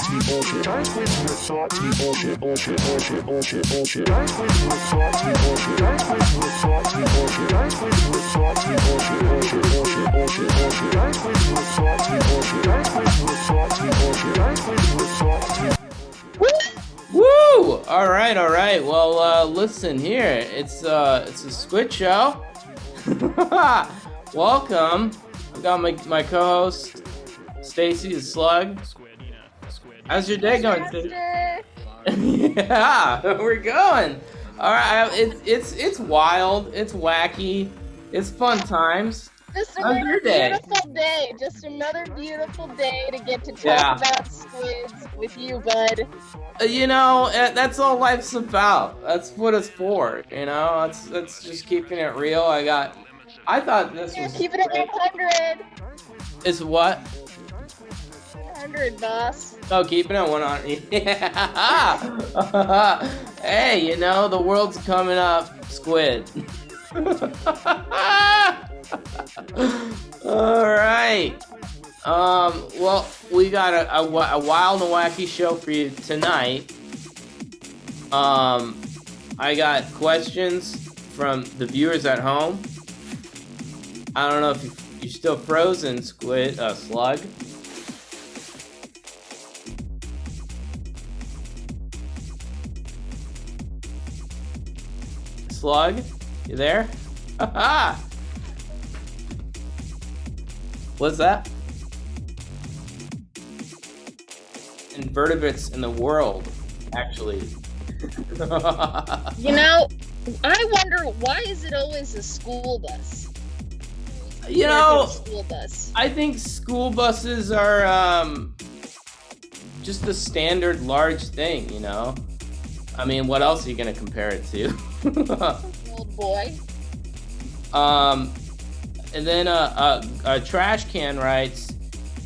saucy bullshit. Giant squids with saucy bullshit, bullshit, bullshit, bullshit, bullshit. Giant squids with saucy bullshit. Giant squids with saucy bullshit. Giant squids with saucy bullshit, bullshit, bullshit, bullshit, bullshit. Giant squids with saucy bullshit. Giant squids with saucy bullshit. Giant squids with saucy. Woo! All right. Well, listen here. It's a Squid Show. Welcome. I've got my co-host, Stacy the Slug. How's your day going, Stacy? Yeah, we're going. All right. It's wild. It's wacky. It's fun times. Just another beautiful day. Just another beautiful day to get to talk about squids with you, bud. That's all life's about. That's what it's for. That's just keeping it real. I thought this was. Keep it at 100. Is what? 100, boss. Oh, keeping it 100. Yeah. Hey, the world's coming up, Squid. All right. Well, we got a wild and wacky show for you tonight. I got questions from the viewers at home. I don't know if you're still frozen, Slug. Slug, you there? Haha. What's that? Invertebrates in the world, actually. I wonder, why is it always a school bus? School bus. I think school buses are just the standard large thing, I mean, what else are you gonna compare it to? Old boy. And then a trash can writes,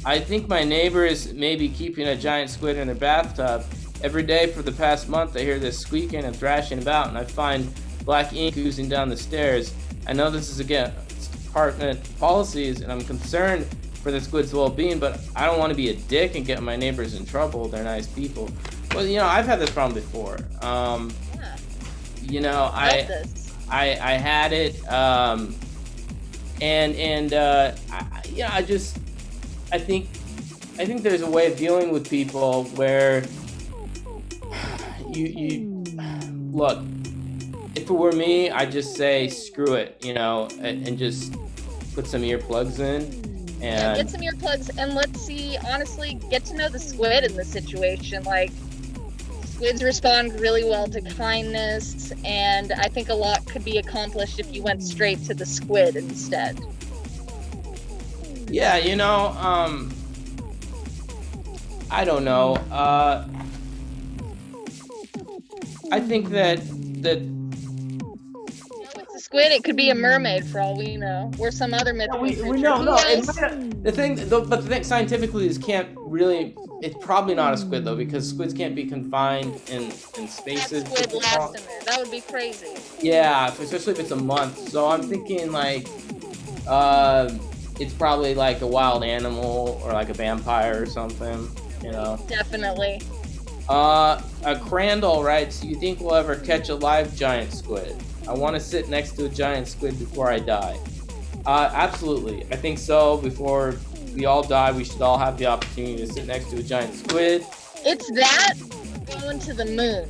I think my neighbor is maybe keeping a giant squid in their bathtub. Every day for the past month I hear this squeaking and thrashing about, and I find black ink oozing down the stairs. I know this is against department policies, and I'm concerned for the squid's well-being, but I don't want to be a dick and get my neighbors in trouble. They're nice people. Well, I've had this problem before. I had it, I think there's a way of dealing with people where you look. If it were me, I'd just say screw it, and just put some earplugs in. And get some earplugs and let's see. Honestly, get to know the squid in this situation. Like, squids respond really well to kindness, and I think a lot could be accomplished if you went straight to the squid instead. Yeah, I don't know. I think that it's a squid. It could be a mermaid for all we know, or some other mythical creature. We know. No, the thing scientifically is it's probably not a squid though, because squids can't be confined in spaces. That squid lasts in there. That would be crazy. Yeah, especially if it's a month. So I'm thinking like, it's probably like a wild animal or like a vampire or something, Definitely. A Crandall writes, do you think we'll ever catch a live giant squid? I want to sit next to a giant squid before I die. Absolutely. I think so. Before we all die, we should all have the opportunity to sit next to a giant squid. It's that going to the moon.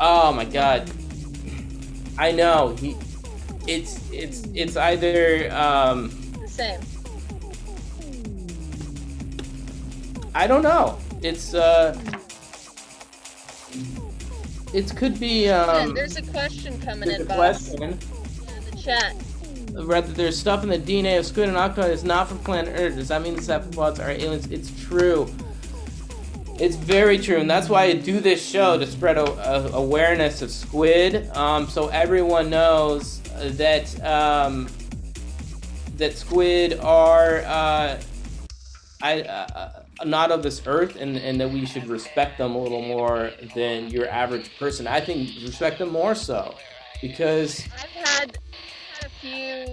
Oh my god. I know. It's either Same. I don't know. It could be there's a question coming in, boss. Yeah, in the chat. Rather, there's stuff in the DNA of squid and octopus that's not from planet Earth. Does that mean the cephalopods are aliens? It's true. It's very true, and that's why I do this show, to spread awareness of squid, so everyone knows that squid are not of this earth, and that we should respect them a little more than your average person. I think respect them more so, because I've had a few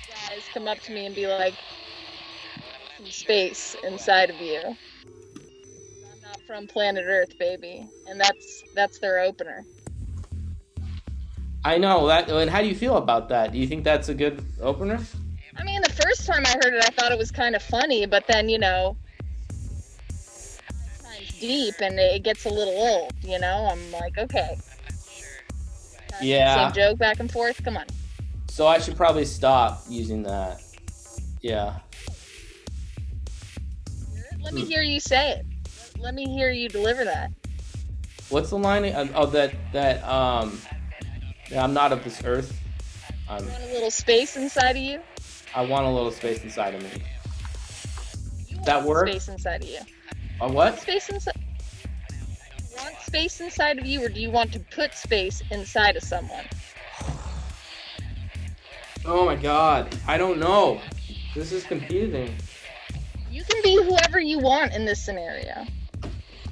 guys come up to me and be like, some space inside of you. from planet Earth, baby, and that's their opener. I know that. And how do you feel about that? Do you think that's a good opener? I mean, the first time I heard it, I thought it was kind of funny, but then, time's deep and it gets a little old, I'm like, okay. Yeah. Same joke back and forth, come on. So I should probably stop using that. Yeah. Let me hear you say it. Let me hear you deliver that. What's the line? Oh, that I'm not of this earth. You want a little space inside of you? I want a little space inside of me. You want That work? space inside of you. A what? Space inside. You want space inside of you, or do you want to put space inside of someone? Oh my god. I don't know. This is confusing. You can be whoever you want in this scenario.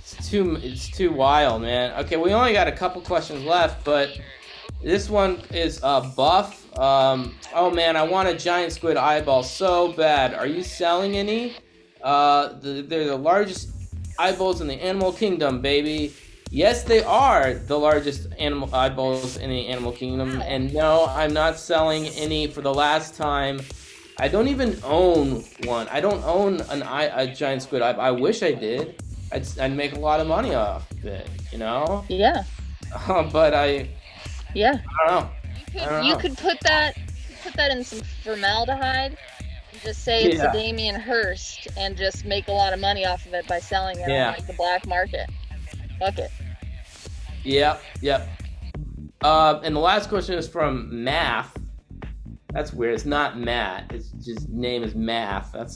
It's too wild, man. Okay, we only got a couple questions left, but this one is Buff. Oh man, I want a giant squid eyeball so bad. Are you selling any? They're the largest eyeballs in the animal kingdom, baby. Yes, they are the largest animal eyeballs in the animal kingdom. And no, I'm not selling any for the last time. I don't even own one. I don't own a giant squid eyeball. I wish I did. I'd make a lot of money off of it, Yeah. But Yeah. I don't know. You could put that in some formaldehyde and just say it's a Damien Hirst and just make a lot of money off of it by selling it on like the black market. Fuck it. Yep. And the last question is from Math. That's weird. It's not Matt. It's just name is Math. That's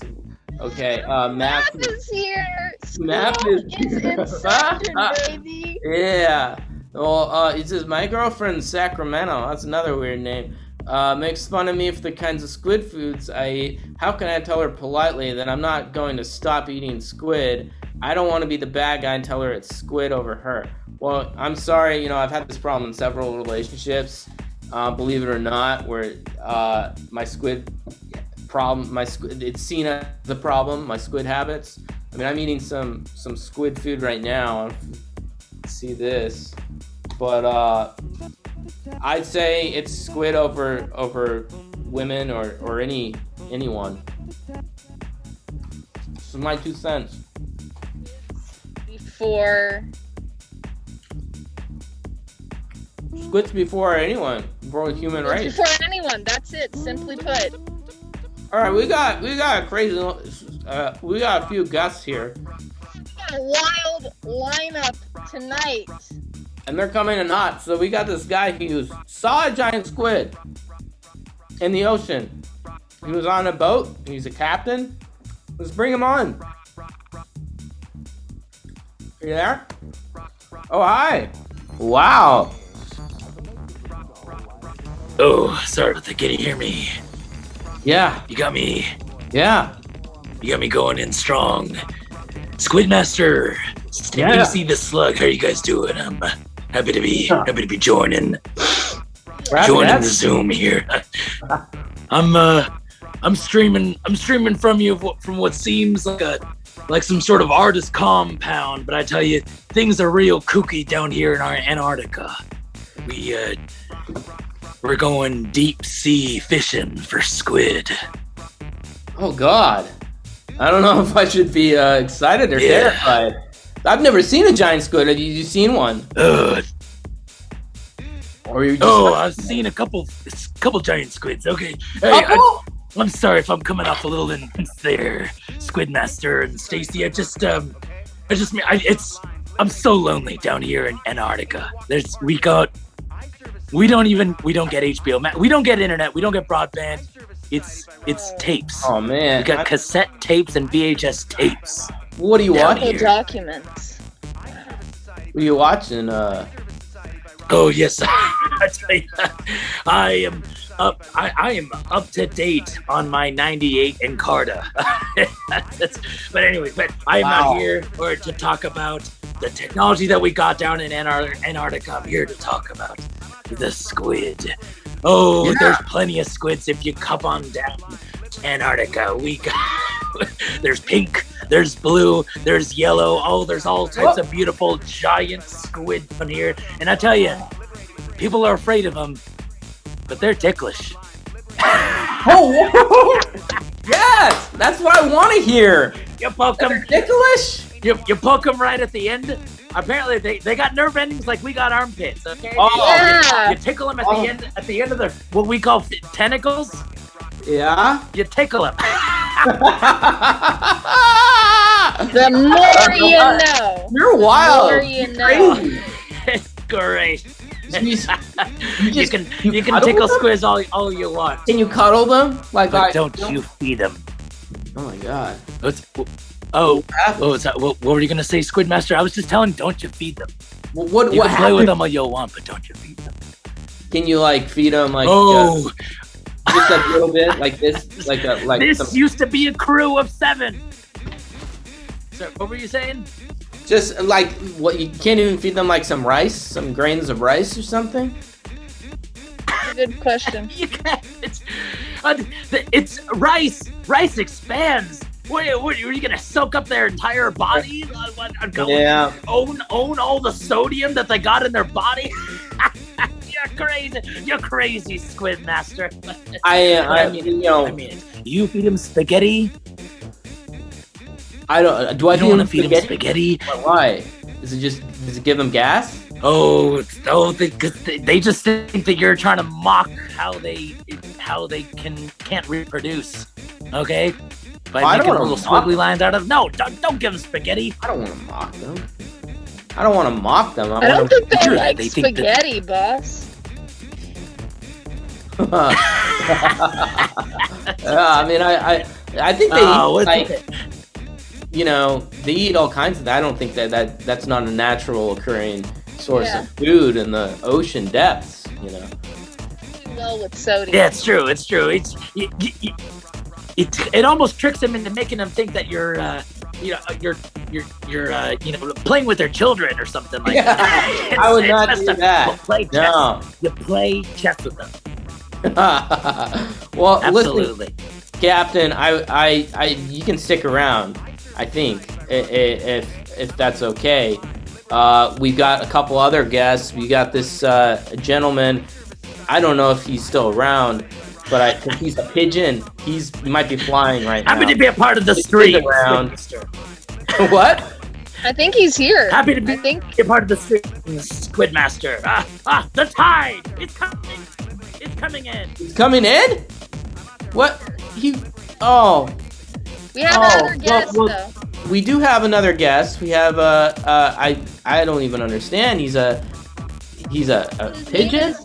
okay. Math is here. Math is inception, baby. Yeah. Well, it says my girlfriend in Sacramento. That's another weird name. Makes fun of me for the kinds of squid foods I eat. How can I tell her politely that I'm not going to stop eating squid? I don't want to be the bad guy and tell her it's squid over her. Well, I'm sorry. I've had this problem in several relationships. Believe it or not, where my squid problem, it's seen as the problem. My squid habits. I mean, I'm eating some squid food right now. See this, but I'd say it's squid over women or anyone. This is my 2 cents. Squids before anyone, before the human race. Before anyone, that's it. Simply put. All right, we got a crazy. We got a few guests here. We got a wild lineup tonight. And they're coming in hot. So we got this guy who saw a giant squid in the ocean. He was on a boat. He's a captain. Let's bring him on. Are you there? Oh, hi. Wow. Oh, sorry about that. Can you hear me? Yeah. You got me. Yeah. You got me going in strong. Squid Master, Stacy the Slug. How are you guys doing? I'm happy to be joining the Zoom here. I'm streaming from you from what seems like some sort of artist compound, but I tell you, things are real kooky down here in our Antarctica. We're going deep sea fishing for squid. Oh God, I don't know if I should be excited or terrified. I've never seen a giant squid. Have you seen one? Or you just I've seen a couple giant squids. Okay, hey, I'm sorry if I'm coming off a little intense there, Squid Master and Stacy. I'm so lonely down here in Antarctica. We don't get HBO. We don't get internet. We don't get broadband. It's tapes. Oh man, we got cassette tapes and VHS tapes. What are you watching? Documents. What are you watching? Oh yes, I tell you, I am up. I am up to date on my '98 Encarta. But anyway, I am not here to talk about the technology that we got down in Antarctica. I'm here to talk about the squid. Oh, there's plenty of squids if you come on down Antarctica. We got there's pink, there's blue, there's yellow. Oh, there's all types of beautiful giant squid on here. And I tell you, people are afraid of them, but they're ticklish. Oh, yes, that's what I want to hear. You poke them, Ticklish? you poke them right at the end. Apparently, they got nerve endings like we got armpits. Okay. Oh, Yeah. You tickle them at the end of the what we call tentacles. yeah. You tickle them. The more you know. You're wild. The more you know. Crazy. It's great. You You can cuddle tickle them? squids all you want, Can you cuddle them? Like, but don't you feed them. Oh my god. What were you gonna say, Squid Master? I was just telling, don't you feed them. Well, what You can play with happened? them all you want, but don't you feed them. Can you like feed them like Oh, just a little bit like this, like this some, used to be a crew of 7. So, what were you saying? just like what you can't even feed them like some rice, some grains of rice or something? That's a good question. You can't. It's rice. Rice expands. What are you gonna soak up their entire body? Yeah. Own all the sodium that they got in their body? You're crazy, Squid Master. I mean, you feed him spaghetti. I don't. Do I You don't feed want them to feed him spaghetti. Why? Does it give them gas? They just think that you're trying to mock how they can't reproduce. Okay. By I don't making wanna little mock squiggly lines out of don't give them spaghetti. I don't want to mock them. I don't want to mock them. I don't think they Yeah, like they think that- spaghetti, boss. I mean, I think they Oh, eat, it's like, they eat all kinds of that. I don't think that's not a natural occurring source Yeah. of food in the ocean depths. Well, with sodium. Yeah, it's true. It almost tricks them into making them think that you're playing with their children or something like that. I would It's not messed do up. that. Well, play chess. No. You play chess with them. Well, Absolutely. listen, Captain, you can stick around. I think if that's okay. We've got a couple other guests. We got this gentleman. I don't know if he's still around, but cause he's a pigeon. He might be flying right now. Happy to be a part of the stream. around. What? I think he's here. Happy to be I think a part of the stream, Squid Master. The tide! It's coming! It's coming in! He's coming in? What? Oh. we have Oh, another guest well, though. We do have another guest. We have I don't even understand. He's a His pigeon?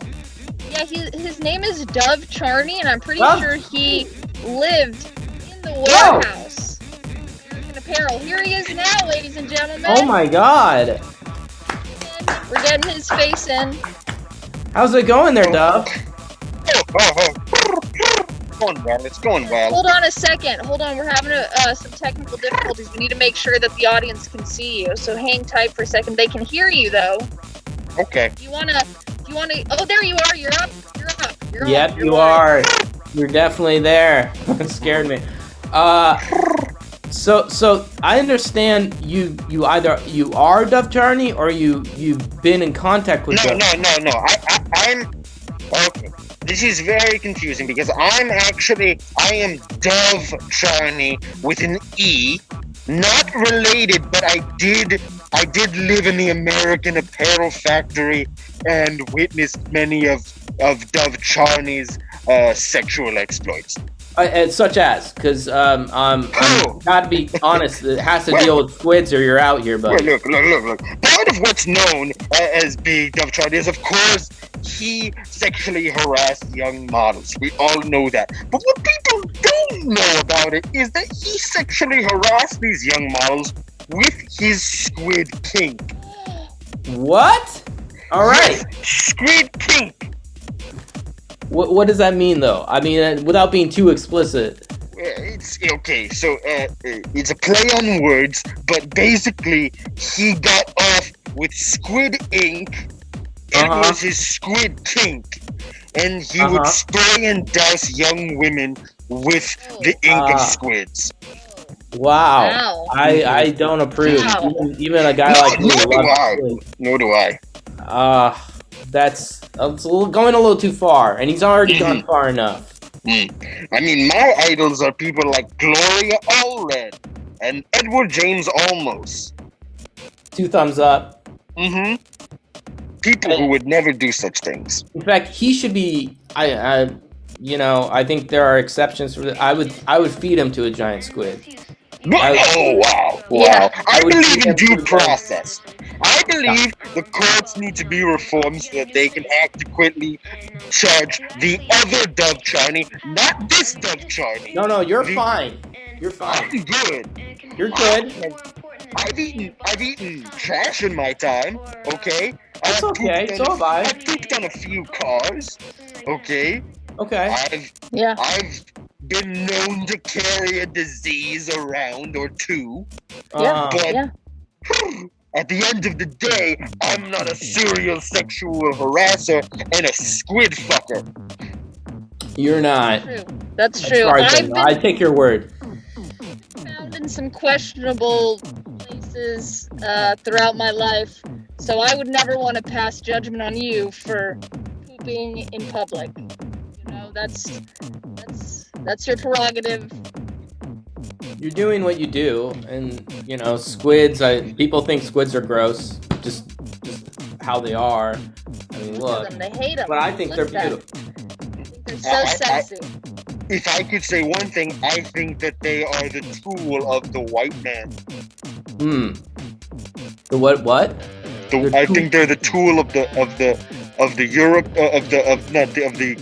Yeah, his name is Dove Charney, and I'm pretty Dove? sure he lived in the Whoa. warehouse. In apparel. Here he is now, ladies and gentlemen. Oh my god. We're getting his face in. How's it going there, Dove? Going well. It's going well. Hold on a second. Hold on. We're having some technical difficulties. We need to make sure that the audience can see you. So hang tight for a second. They can hear you though. Okay. Do you wanna? Oh, there you are. You're up. You're Yep, on. you are. You're definitely there. It scared me. So I understand you are Dove Charney or you've been in contact with No. Dove. I'm okay. This is very confusing because I am Dove Charney with an E, not related, but I did live in the American Apparel Factory and witnessed many of Dove Charney's sexual exploits. Such as, because I'm gotta be honest, it has to deal with squids or you're out here, Well, buddy. look. Part of what's known as being Dove Charney is, of course, he sexually harassed young models. We all know that. But what people don't know about it is that he sexually harassed these young models with his squid kink. What? All right. Yes, squid kink. What does that mean, though? I mean, without being too explicit. It's okay. So it's a play on words, but basically he got off with squid ink. It Uh-huh. was his squid kink, and he would spray and douse young women with the ink of Ah. squids. Wow. Wow. I don't approve. Wow. Even a guy like me Nor do I. loves Nor do I. that's going a little too far, and he's already gone far enough. I mean, my idols are people like Gloria Allred and Edward James Olmos. 2 thumbs up. People who would never do such things. In fact, he should be. I think there are exceptions for that. I would feed him to a giant squid. Oh, wow. Yeah. I I would believe see in due everything. process. I believe the courts need to be reformed so that they can adequately charge the other Dove Charney, not this Dove Charney. No, you're fine. You're fine. I'm good. You're good. I've eaten trash in my time, okay? It's okay. So have I. I've pooped on a few cars, okay? Okay. I've been known to carry a disease around or two, Uh, but Yeah. at the end of the day, I'm not a serial sexual harasser and a squid fucker. You're not. True. That's As true. far as I've I been take your word. found in some questionable places throughout my life, so I would never want to pass judgment on you for pooping in public. You know, that's your prerogative. You're doing what you do, and squids. People think squids are gross, just how they are. I mean, look. They hate them. But I think they're beautiful. They're so sexy. If I could say one thing, I think that they are the tool of the white man. The what? I think they're the tool of the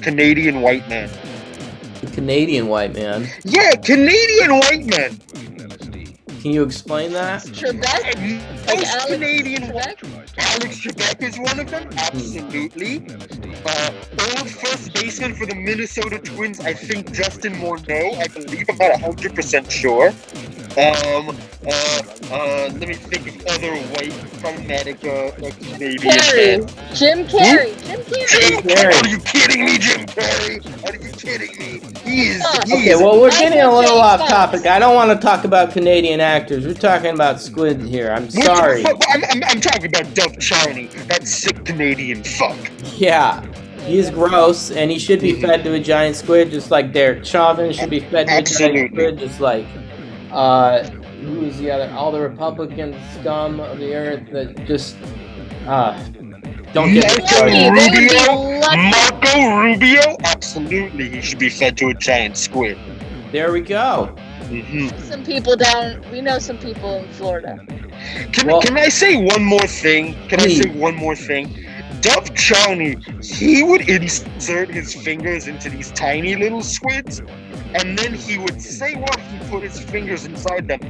Canadian white man. The Canadian white man. Yeah, Canadian white man. Can you explain that? Trebek? Most Alex Canadian Trebek? Alex Trebek is one of them, absolutely. Old first baseman for the Minnesota Twins, I think Justin Morneau, I believe, I'm not 100% sure. Let me think of other white Chromatica Carey. Jim Carey. Jim Carrey. Are you kidding me, Jim Carrey? Are you kidding me? Okay, well, we're getting a little off topic. I don't want to talk about Canadian actors. We're talking about squid here. I'm sorry. I'm talking about Dove Charney, that sick Canadian fuck. Yeah. He's gross, and he should be fed to a giant squid, just like Derek Chauvin should be fed to a giant squid, just like, who's the other? All the Republican scum of the earth that just, don't get me started. Marco Rubio? Absolutely, he should be fed to a giant squid. There we go. Some people we know some people in Florida. Can I say one more thing? Dove Charney, he would insert his fingers into these tiny little squids, and then he would say what he put his fingers inside them.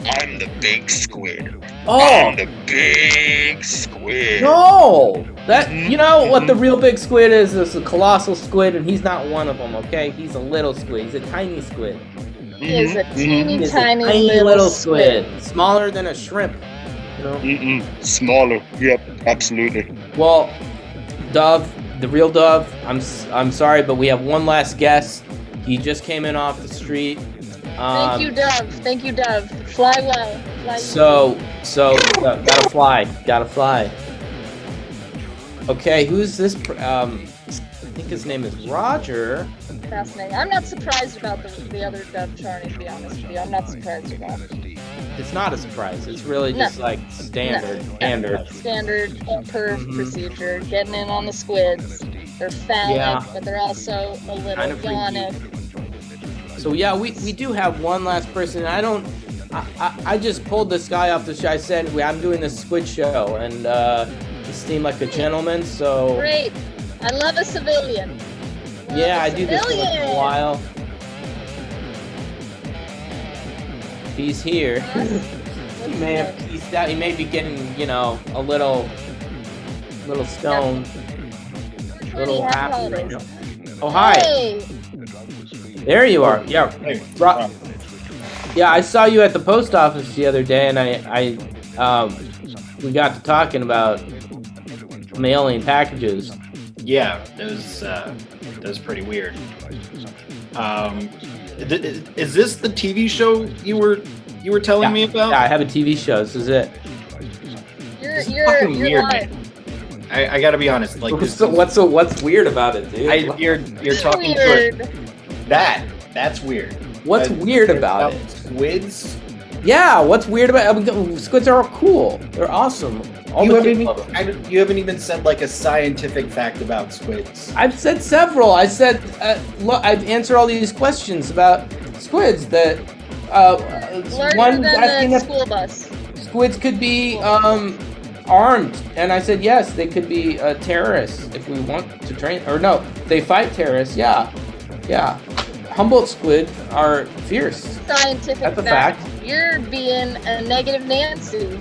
I'm the big squid. I'm the big squid. No! You know what the real big squid is? It's a colossal squid, and he's not one of them, okay? He's a little squid. He's a tiny squid. He is a teeny He's tiny a tiny little squid. Smaller than a shrimp. You know? Smaller. Yep, absolutely. Well, Dove, the real Dove, I'm sorry, but we have one last guest. He just came in off the street. Thank you, Dove. Fly well. Gotta fly. Okay, who's this? I think his name is Roger. Fascinating. I'm not surprised about the other Dove Charney, to be honest with you. I'm not surprised about it. It's not a surprise. It's really just like standard. Procedure. Getting in on the squids. They're phallic, but they're also a little kind of yawnic. So yeah, we do have one last person. I just pulled this guy off the show. I said I'm doing this Squid Show, and he seemed like a gentleman. So great. I love a civilian. I do this once in a while. He's here. He may have pieced out. He may be getting, a little stoned. A little happy right now. Oh, hi. Hey. There you are. Yeah. Yeah, I saw you at the post office the other day, and we got to talking about mailing packages. Yeah, it was pretty weird. Is this the TV show you were telling me about? Yeah, I have a TV show. This is it. You're weird, live. man. I gotta be honest. Like, What's weird about it, dude? you're talking Weird. to that's weird. What's weird about it? Squids. Yeah, what's weird about it? Squids are cool. They're awesome. All You the haven't, kids love them. you haven't even said like a scientific fact about squids. I've said several. I said, look, I've answered all these questions about squids. That Larger one than asking the if school bus. squids could be armed, and I said yes, they could be terrorists if we want to train. Or no, they fight terrorists. Yeah. Humboldt squid are fierce. Scientific That's a fact. You're being a negative Nancy.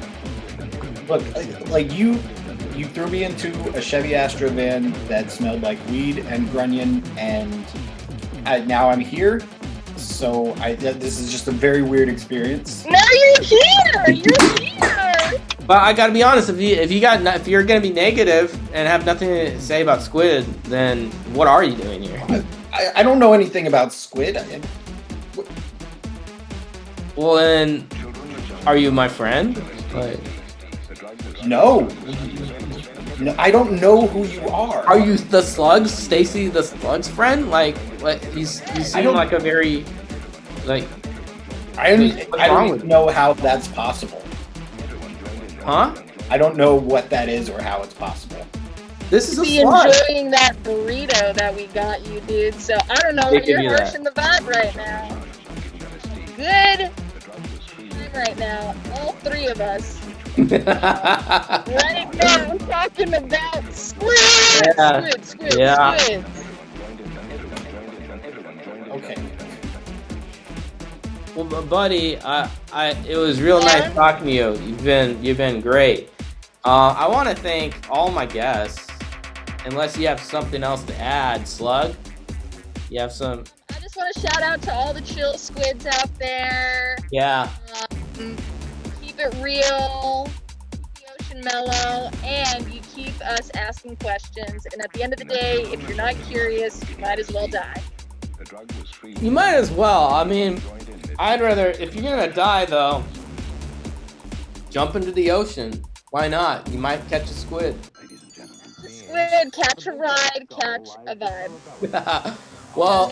Look, like you threw me into a Chevy Astra van that smelled like weed and grunion, and now I'm here. So this is just a very weird experience. Now you're here. You're here. But I gotta be honest, if you're gonna be negative and have nothing to say about squid, then what are you doing here? I don't know anything about squid. Well, then, are you my friend? Like, No, I don't know who you are. are you the Slugs, Stacy the Slug's friend? Like you seem don't- like a very, like, I don't wrong with even know how that's possible. huh? I don't know what that is or how it's possible. This is a Be slug. enjoying that burrito that we got you, dude. So I don't know. They give You're you that. harshing the vibe right now. Good time right now. All three of us. Right now, I'm talking about squids. Yeah. Squids. Yeah. Squids. Okay. Well, buddy, it was real nice talking to you. You've been great. I want to thank all my guests. Unless you have something else to add, Slug. You have some. I just want to shout out to all the chill squids out there. Yeah. Keep it real, keep the ocean mellow, and you keep us asking questions. And at the end of the day, if you're not curious, you might as well die. You might as well. I mean, I'd rather, if you're gonna die though, jump into the ocean. Why not? You might catch a squid. Squid, catch a ride, catch a vibe. Well,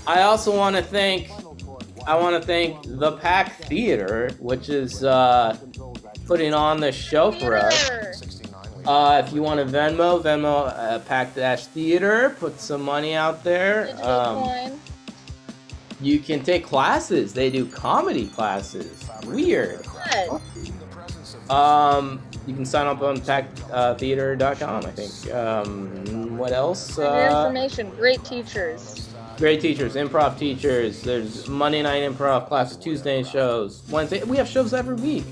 I also want to thank the Pack Theater, which is putting on the show for us. If you want to Venmo Pack-Theater, put some money out there. Digital coin. You can take classes. They do comedy classes. Weird. What? You can sign up on packtheater.com, I think. What else? For your information, great teachers. Great teachers, improv teachers. There's Monday night improv classes, Tuesday shows, Wednesday. We have shows every week.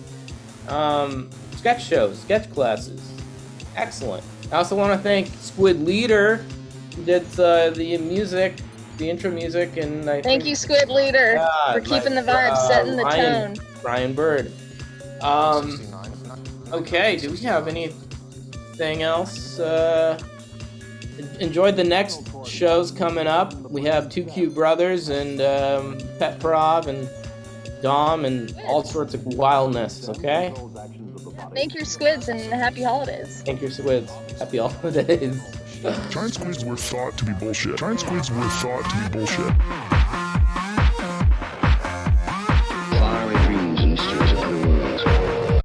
Sketch shows, sketch classes. Excellent. I also want to thank Squid Leader, who did the music, the intro music, and I Thank you, Squid Leader, for keeping the vibe, setting the tone. Ryan Bird. Okay, do we have anything else? Enjoyed the next shows coming up. We have Two Cute Brothers and Pet Prov and Dom and all sorts of wildness, okay? Thank your squids and happy holidays. Thank your squids. Happy holidays. Giant squids were thought to be bullshit. Giant squids were thought to be bullshit.